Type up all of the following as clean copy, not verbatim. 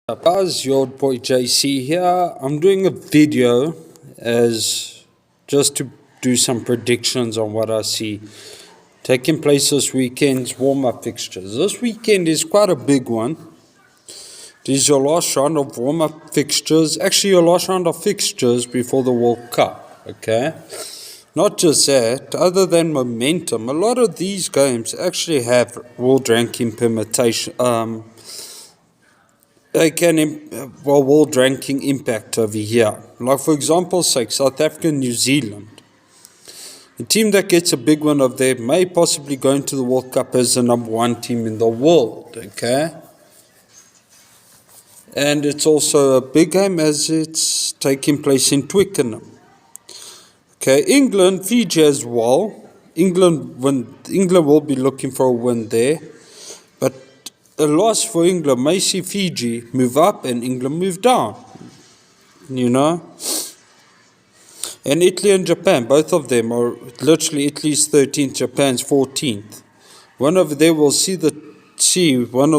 Up guys, your old boy JC here. I'm doing a video as just to do some predictions on what I see taking place this weekend's warm-up fixtures. This weekend is quite a big one. It is your last round of warm-up fixtures, actually your last round of fixtures before the World Cup, okay? Not just that, other than momentum, a lot of these games actually have world ranking permutation, they can, world ranking impact over here. Like for example's sake, South Africa, New Zealand. A team that gets a big one of them may possibly go into the World Cup as the #1 team in the world, okay? And it's also a big game as it's taking place in Twickenham. Okay, England, Fiji as well. England will be looking for a win there. But a loss for England may see Fiji move up and England move down, you know. And Italy and Japan, both of them are literally Italy's 13th, Japan's 14th. One of them will see one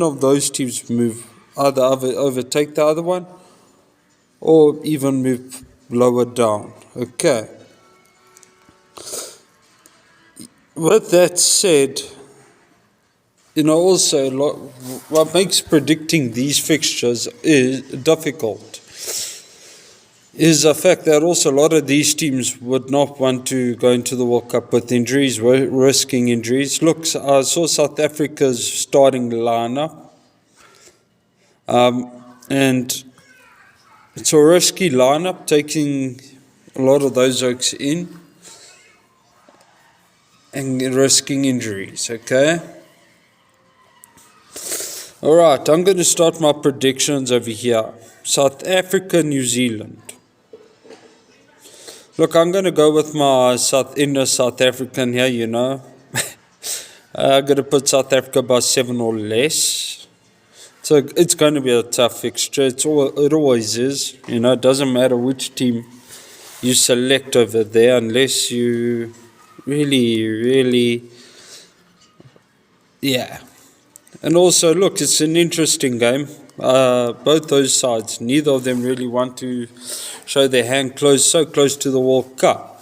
of those teams move either overtake the other one or even move lower down. Okay. With that said, also what makes predicting these fixtures is difficult is the fact that also a lot of these teams would not want to go into the World Cup with injuries, risking injuries. Look, I saw South Africa's starting lineup, and it's a risky lineup, taking a lot of those oaks in and risking injuries, okay? Alright, I'm going to start my predictions over here. South Africa, New Zealand. Look, I'm going to go with my inner South African here, I'm going to put South Africa by 7 or less. So it's going to be a tough fixture. It always is. It doesn't matter which team you select over there unless you really, yeah. And also, look, it's an interesting game. Both those sides, neither of them really want to show their hand so close to the World Cup.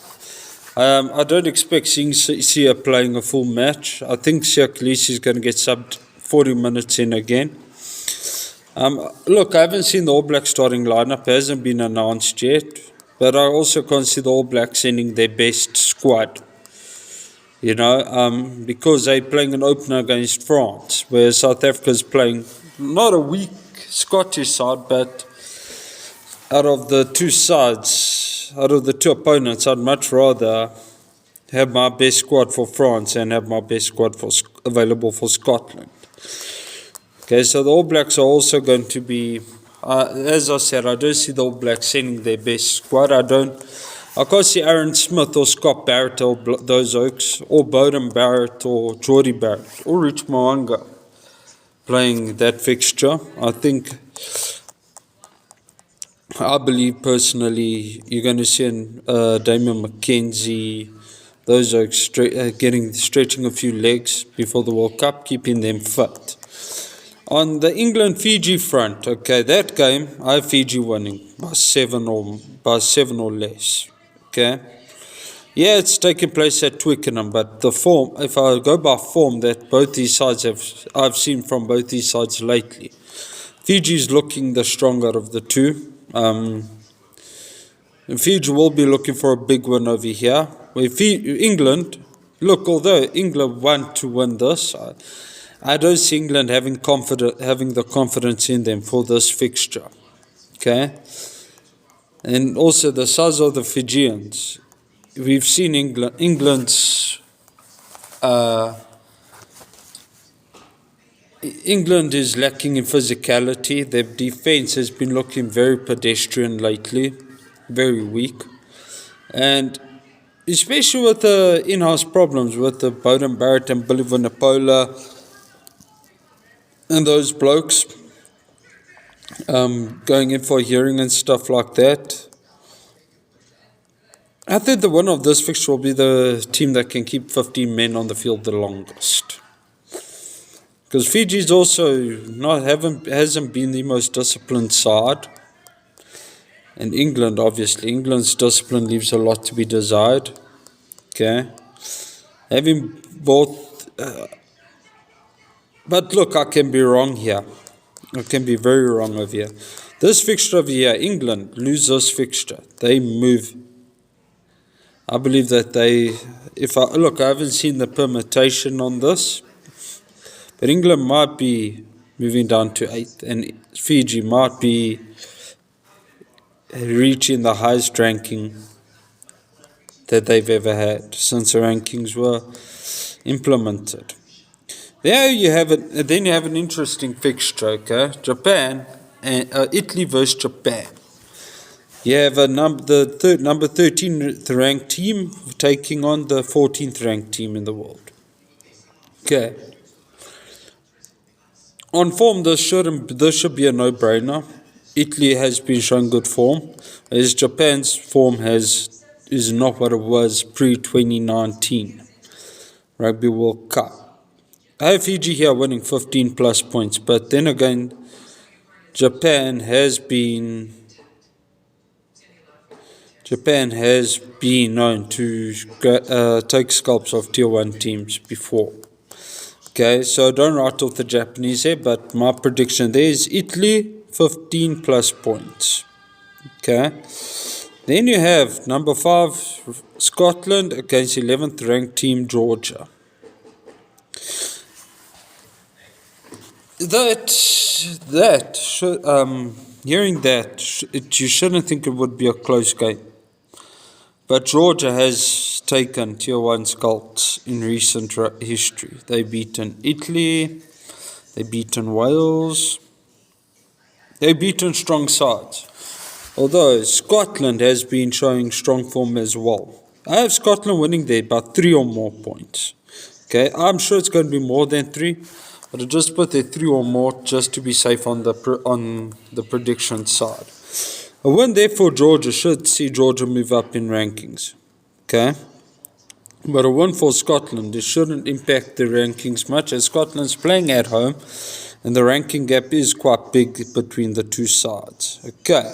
I don't expect Sia playing a full match. I think Sia Khaleesi is going to get subbed 40 minutes in again. Look, I haven't seen the All Blacks starting lineup. It hasn't been announced yet. But I also can't see the All Blacks sending their best squad. Because they're playing an opener against France, where South Africa's playing not a weak Scottish side, but out of the two opponents, I'd much rather have my best squad for France and have my best squad available for Scotland. Okay, so the All Blacks are also going to be, as I said, I don't see the All Blacks sending their best squad. I can't see Aaron Smith or Scott Barrett or those Oaks, or Bowden Barrett or Geordie Barrett or Rich Moanga playing that fixture. I believe personally you're going to see Damian McKenzie, those Oaks stretching a few legs before the World Cup, keeping them fit. On the England-Fiji front, okay, that game, I have Fiji winning by 7 or less. Okay, yeah, it's taking place at Twickenham, but the form, if I go by form that both these sides I've seen from both these sides lately, Fiji's looking the stronger of the two. And Fiji will be looking for a big win over here. England, look, although England want to win this, I don't see England having the confidence in them for this fixture. Okay. And also the size of the Fijians. We've seen England's England is lacking in physicality. Their defense has been looking very pedestrian lately, very weak. And especially with the in-house problems with the Bowden Barrett and Billy Vunipola and those blokes going in for a hearing and stuff like that. I think the winner of this fixture will be the team that can keep 15 men on the field the longest. Because Fiji's also hasn't been the most disciplined side. And England, obviously, England's discipline leaves a lot to be desired. Okay, having both, but look, I can be wrong here. I can be very wrong over here. This fixture over here, England lose this fixture, they move. I believe that I haven't seen the permutation on this, but England might be moving down to 8th, and Fiji might be reaching the highest ranking that they've ever had since the rankings were implemented. There you have it. Then you have an interesting fixture, okay? Japan and Italy versus Japan. You have number 13th ranked team taking on the 14th ranked team in the world. Okay. On form, this should be a no-brainer. Italy has been showing good form, as Japan's form is not what it was pre-2019 Rugby World Cup. I have Fiji here winning 15 plus points, but then again, Japan has been known to take scalps of tier 1 teams before. Okay, so don't write off the Japanese here, but my prediction there is Italy 15 plus points. Okay, then you have number 5 Scotland against 11th ranked team Georgia. Hearing that, you shouldn't think it would be a close game. But Georgia has taken tier 1 scalps in recent history. They've beaten Italy, they've beaten Wales, they've beaten strong sides. Although Scotland has been showing strong form as well. I have Scotland winning there by 3 or more points. Okay, I'm sure it's going to be more than 3. But I just put there 3 or more just to be safe on the prediction side. A win there for Georgia should see Georgia move up in rankings. Okay? But a win for Scotland, it shouldn't impact the rankings much, as Scotland's playing at home and the ranking gap is quite big between the two sides. Okay.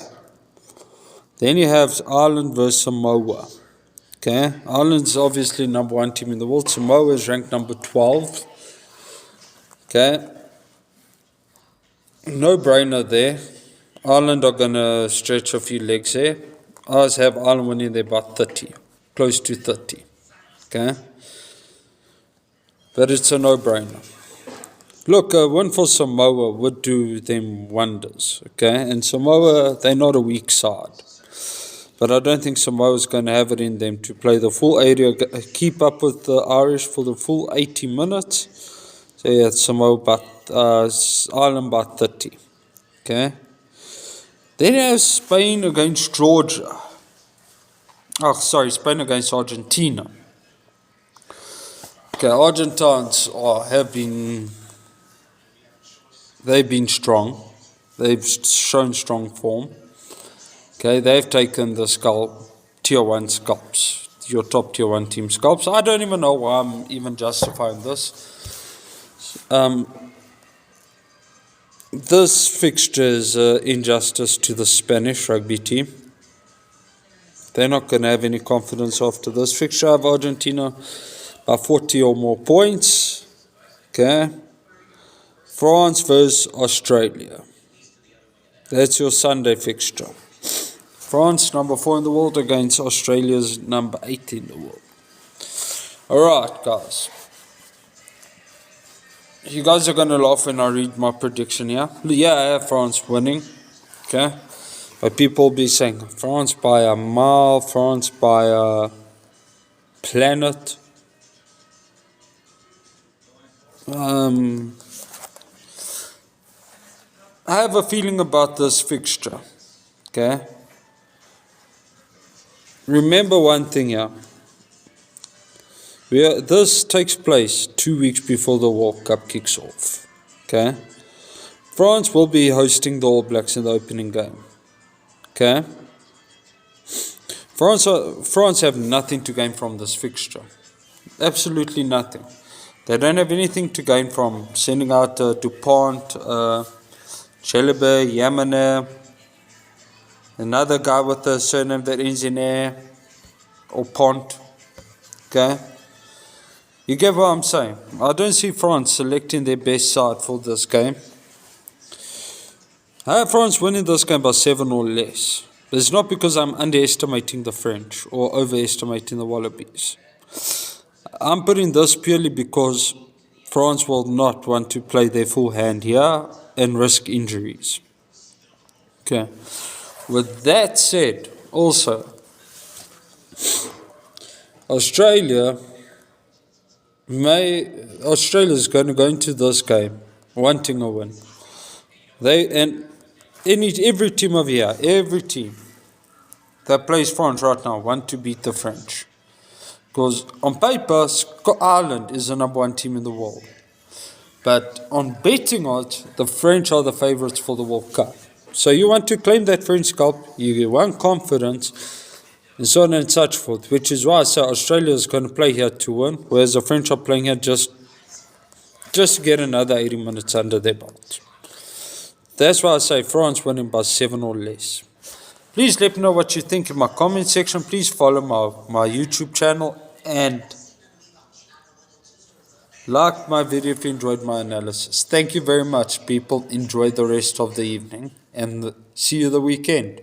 Then you have Ireland versus Samoa. Okay? Ireland's obviously number 1 team in the world. Samoa is ranked number 12. Okay, no brainer there. Ireland are going to stretch a few legs there. Ours have Ireland winning there by 30, close to 30. Okay, but it's a no brainer. Look, a win for Samoa would do them wonders. Okay, and Samoa, they're not a weak side. But I don't think Samoa's going to have it in them to play the full 80, keep up with the Irish for the full 80 minutes. So yeah, Samoa Ireland by 30. Okay. Then you have Spain against Georgia. Spain against Argentina. Okay, Argentines they've been strong. They've shown strong form. Okay, they've taken the tier 1 scalps, your top tier 1 team scalps. I don't even know why I'm even justifying this. This fixture is injustice to the Spanish rugby team. They're not going to have any confidence after this fixture. I have Argentina by 40 or more points. Okay. France versus Australia. That's your Sunday fixture. France, number 4 in the world, against Australia's number 8 in the world. Alright, guys. You guys are going to laugh when I read my prediction here. Yeah, I have France winning. Okay. But people will be saying, France by a mile, France by a planet. I have a feeling about this fixture. Okay. Remember one thing here. This takes place 2 weeks before the World Cup kicks off. Okay? France will be hosting the All Blacks in the opening game. Okay? France have nothing to gain from this fixture. Absolutely nothing. They don't have anything to gain from sending out DuPont, Chelebe, Yamane, another guy with a surname that ends in air, or Pont. Okay? You get what I'm saying? I don't see France selecting their best side for this game. I have France winning this game by 7 or less. But it's not because I'm underestimating the French or overestimating the Wallabies. I'm putting this purely because France will not want to play their full hand here and risk injuries. Okay. With that said, also, Australia is going to go into this game wanting a win. Every team over here, every team that plays France right now want to beat the French. Because on paper, Ireland is the number 1 team in the world. But on betting odds, the French are the favourites for the World Cup. So you want to claim that French Cup, you want confidence, and so on and such forth. Which is why I say Australia is going to play here to win, whereas the French are playing here just to get another 80 minutes under their belt. That's why I say France winning by 7 or less. Please let me know what you think in my comment section. Please follow my YouTube channel and like my video if you enjoyed my analysis. Thank you very much, people. Enjoy the rest of the evening and see you the weekend.